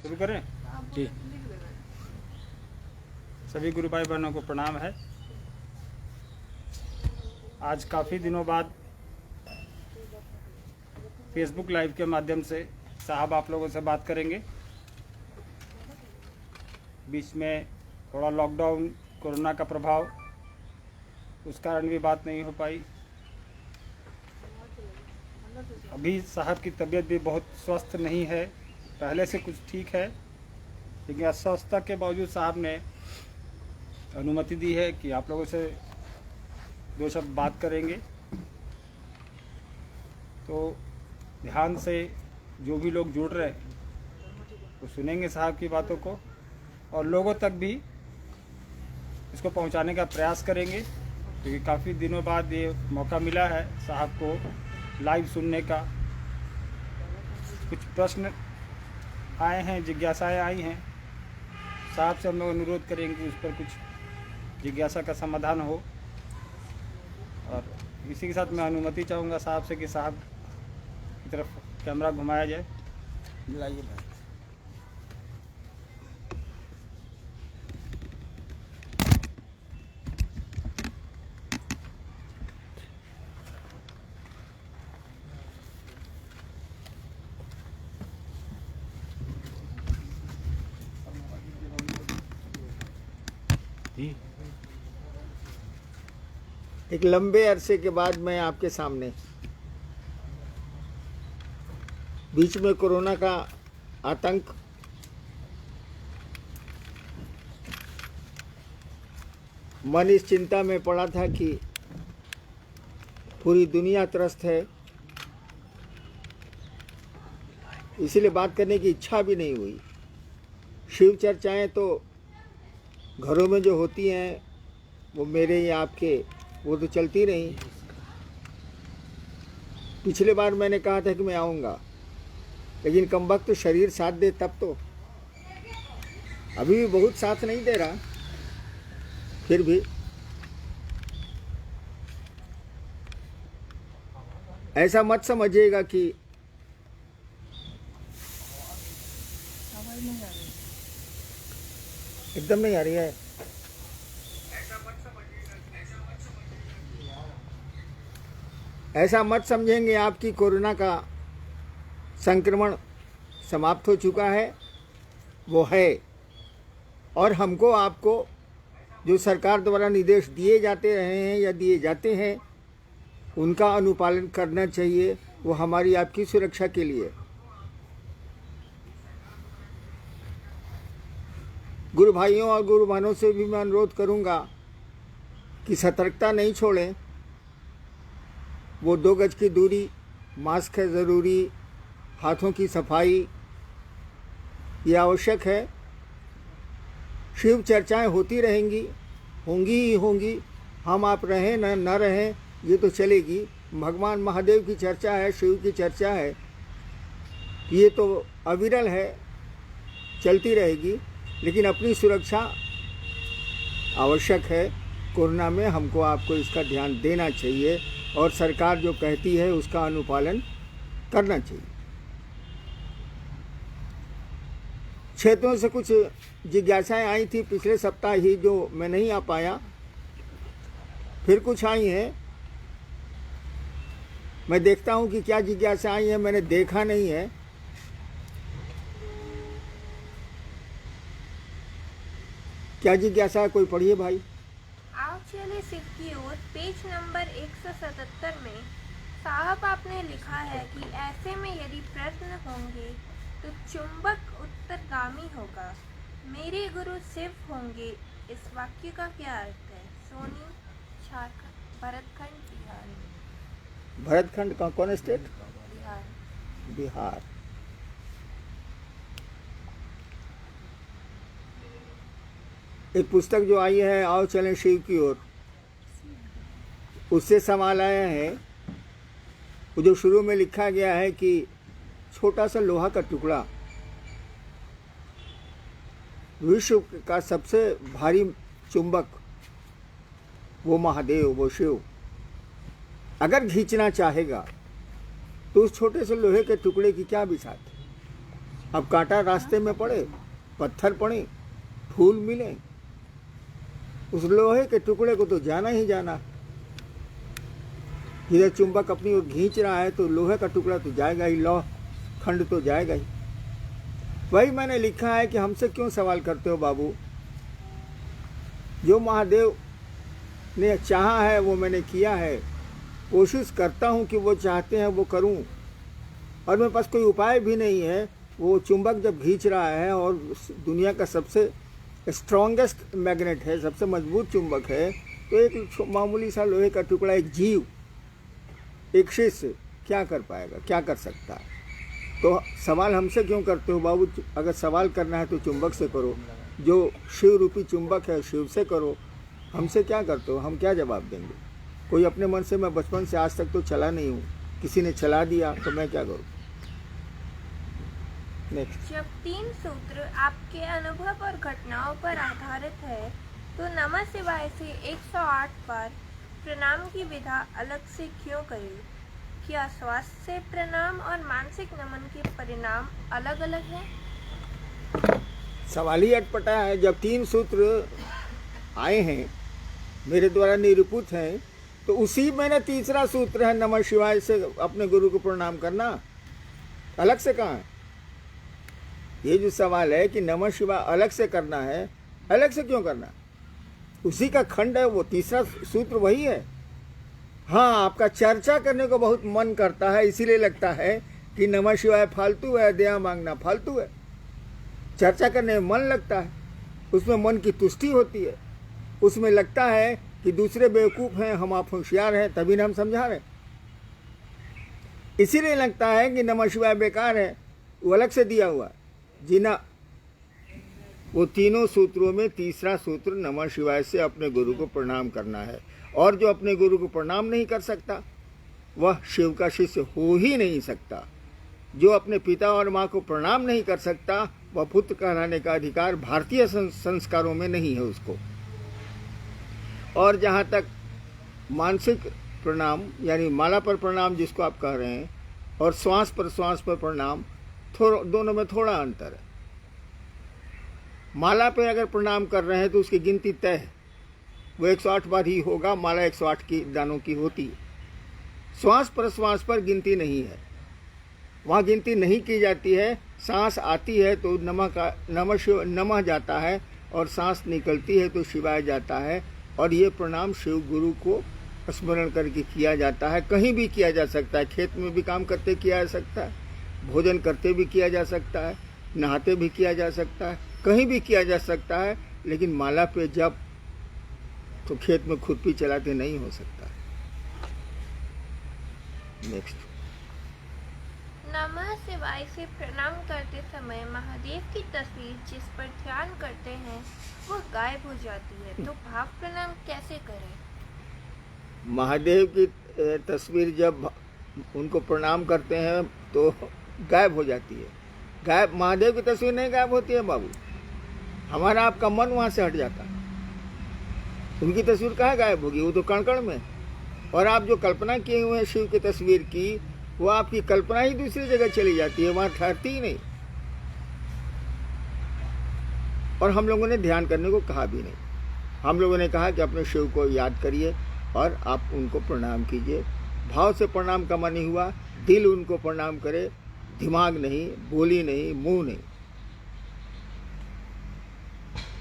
शुरू करें जी। सभी गुरु भाई बहनों को प्रणाम है। आज काफ़ी दिनों बाद फेसबुक लाइव के माध्यम से साहब आप लोगों से बात करेंगे। बीच में थोड़ा लॉकडाउन, कोरोना का प्रभाव, उस कारण भी बात नहीं हो पाई। अभी साहब की तबीयत भी बहुत स्वस्थ नहीं है, पहले से कुछ ठीक है, लेकिन अस्वस्थता के बावजूद साहब ने अनुमति दी है कि आप लोगों से दो शब्द बात करेंगे। तो ध्यान से जो भी लोग जुड़ रहे वो सुनेंगे साहब की बातों को और लोगों तक भी इसको पहुंचाने का प्रयास करेंगे, क्योंकि काफ़ी दिनों बाद ये मौका मिला है साहब को लाइव सुनने का। कुछ प्रश्न आए हैं, जिज्ञासाएं आई हैं, साहब से हम लोग अनुरोध करेंगे उस पर कुछ जिज्ञासा का समाधान हो। और इसी के साथ मैं अनुमति चाहूँगा साहब से कि साहब की तरफ कैमरा घुमाया जाए। लाइए भाई। एक लंबे अरसे के बाद मैं आपके सामने, बीच में कोरोना का आतंक, मन इस चिंता में पड़ा था कि पूरी दुनिया त्रस्त है, इसीलिए बात करने की इच्छा भी नहीं हुई। शिव चर्चाएं तो घरों में जो होती हैं वो मेरे या आपके वो तो चलती रही। पिछले बार मैंने कहा था कि मैं आऊँगा, लेकिन कमबख्त तो शरीर साथ दे तब तो। अभी भी बहुत साथ नहीं दे रहा, फिर भी ऐसा मत समझिएगा कि एकदम नहीं आ रही है। ऐसा मत समझेंगे आप कि कोरोना का संक्रमण समाप्त हो चुका है, वो है। और हमको आपको जो सरकार द्वारा निर्देश दिए जाते रहे हैं या दिए जाते हैं उनका अनुपालन करना चाहिए, वो हमारी आपकी सुरक्षा के लिए। गुरु भाइयों और गुरु बहनों से भी मैं अनुरोध करूंगा कि सतर्कता नहीं छोड़ें। वो 2 गज की दूरी, मास्क है ज़रूरी, हाथों की सफाई ये आवश्यक है। शिव चर्चाएं होती रहेंगी, होंगी ही होंगी। हम आप रहें न रहें ये तो चलेगी। भगवान महादेव की चर्चा है, शिव की चर्चा है, ये तो अविरल है, चलती रहेगी। लेकिन अपनी सुरक्षा आवश्यक है। कोरोना में हमको आपको इसका ध्यान देना चाहिए और सरकार जो कहती है उसका अनुपालन करना चाहिए। क्षेत्रों से कुछ जिज्ञासाएं आई थी पिछले सप्ताह ही, जो मैं नहीं आ पाया, फिर कुछ आई हैं। मैं देखता हूं कि क्या जिज्ञासा आई है, मैंने देखा नहीं है। क्या जिज्ञासा है, कोई पढ़िए भाई। आओ चले शिव की ओर। पेज नंबर 177 में साहब आपने लिखा है कि ऐसे में यदि प्रश्न होंगे तो चुंबक उत्तरगामी होगा, मेरे गुरु शिव होंगे। इस वाक्य का क्या अर्थ है? सोनी, झारखंड, भरतखंड, बिहार। भरतखंड का कौन स्टेट? बिहार। बिहार। एक पुस्तक जो आई है आओ चलें शिव की ओर, उससे सवाल आया है। वो जो शुरू में लिखा गया है कि छोटा सा लोहा का टुकड़ा, विश्व का सबसे भारी चुंबक वो महादेव, वो शिव अगर खींचना चाहेगा तो उस छोटे से लोहे के टुकड़े की क्या बिसात है। अब कांटा रास्ते में पड़े, पत्थर पड़े, फूल मिले, उस लोहे के टुकड़े को तो जाना ही जाना। इधर चुंबक अपनी ओर खींच रहा है तो लोहे का टुकड़ा तो जाएगा ही, लौह खंड तो जाएगा ही। वही मैंने लिखा है कि हमसे क्यों सवाल करते हो बाबू। जो महादेव ने चाहा है वो मैंने किया है, कोशिश करता हूँ कि वो चाहते हैं वो करूँ, और मेरे पास कोई उपाय भी नहीं है। वो चुंबक जब खींच रहा है और दुनिया का सबसे स्ट्रॉन्गेस्ट मैग्नेट है, सबसे मजबूत चुंबक है, तो एक मामूली सा लोहे का टुकड़ा, एक जीव, एक शिष्य क्या कर पाएगा, क्या कर सकता है। तो सवाल हमसे क्यों करते हो बाबू। अगर सवाल करना है तो चुंबक से करो, जो शिव रूपी चुंबक है शिव से करो। हमसे क्या करते हो, हम क्या जवाब देंगे। कोई अपने मन से, मैं बचपन से आज तक तो चला नहीं हूँ, किसी ने चला दिया तो मैं क्या करूँ। नेक्स्ट। जब 3 सूत्र आपके अनुभव और घटनाओं पर आधारित है तो नमः शिवाय से 108 बार प्रणाम की विधा अलग से क्यों करें। क्या स्वास्थ्य से प्रणाम और मानसिक नमन के परिणाम अलग अलग हैं। सवाल ही अटपटा है। जब 3 सूत्र आए हैं, मेरे द्वारा निरूपित हैं, तो उसी में ना तीसरा सूत्र है नमः शिवाय से अपने गुरु को प्रणाम करना। अलग से कहाँ है। ये जो सवाल है कि नमः शिवाय अलग से करना है, अलग से क्यों करना। उसी का खंड है, वो तीसरा सूत्र वही है। हाँ, आपका चर्चा करने को बहुत मन करता है, इसीलिए लगता है कि नमः शिवाय फालतू है, दया मांगना फालतू है। चर्चा करने में मन लगता है, उसमें मन की तुष्टि होती है, उसमें लगता है कि दूसरे बेवकूफ़ हैं, हम आप होशियार हैं, तभी ना हम समझा रहे। इसीलिए लगता है कि नमः शिवाय बेकार है, वो अलग से दिया हुआ। जी ना, वो तीनों सूत्रों में तीसरा सूत्र नमः शिवाय से अपने गुरु को प्रणाम करना है। और जो अपने गुरु को प्रणाम नहीं कर सकता वह शिव का शिष्य हो ही नहीं सकता। जो अपने पिता और माँ को प्रणाम नहीं कर सकता वह पुत्र कहलाने का अधिकार भारतीय संस्कारों में नहीं है उसको। और जहाँ तक मानसिक प्रणाम यानी माला पर प्रणाम जिसको आप कह रहे हैं, और श्वास पर प्रणाम, दोनों में थोड़ा अंतर है। माला पे अगर प्रणाम कर रहे हैं तो उसकी गिनती तय है, वो 108 बार ही होगा। माला 108 की दानों की होती है। श्वास पर गिनती नहीं है, वहाँ गिनती नहीं की जाती है। सांस आती है तो नमः जाता है, और सांस निकलती है तो शिवाय जाता है। और ये प्रणाम शिव गुरु को स्मरण करके किया जाता है। कहीं भी किया जा सकता है, खेत में भी काम करते किया जा सकता है, भोजन करते भी किया जा सकता है, नहाते भी किया जा सकता है, कहीं भी किया जा सकता है। लेकिन माला पे जब तो खेत में खुरपी चलाते नहीं हो सकता। नेक्स्ट। नमः शिवाय से प्रणाम करते समय महादेव की तस्वीर जिस पर ध्यान करते हैं वह गायब हो जाती है, तो भाव प्रणाम कैसे करें। महादेव की तस्वीर जब उनको प्रणाम करते हैं तो गायब हो जाती है। गायब महादेव की तस्वीर नहीं गायब होती है बाबू, हमारा आपका मन वहाँ से हट जाता है। उनकी तस्वीर कहाँ गायब होगी, वो तो कण कण में। और आप जो कल्पना किए हुए हैं शिव की तस्वीर की, वो आपकी कल्पना ही दूसरी जगह चली जाती है, वहाँ ठहरती ही नहीं। और हम लोगों ने ध्यान करने को कहा भी नहीं। हम लोगों ने कहा कि अपने शिव को याद करिए और आप उनको प्रणाम कीजिए। भाव से प्रणाम का मन नहीं हुआ, दिल उनको प्रणाम करे, दिमाग नहीं, बोली नहीं, मुंह नहीं।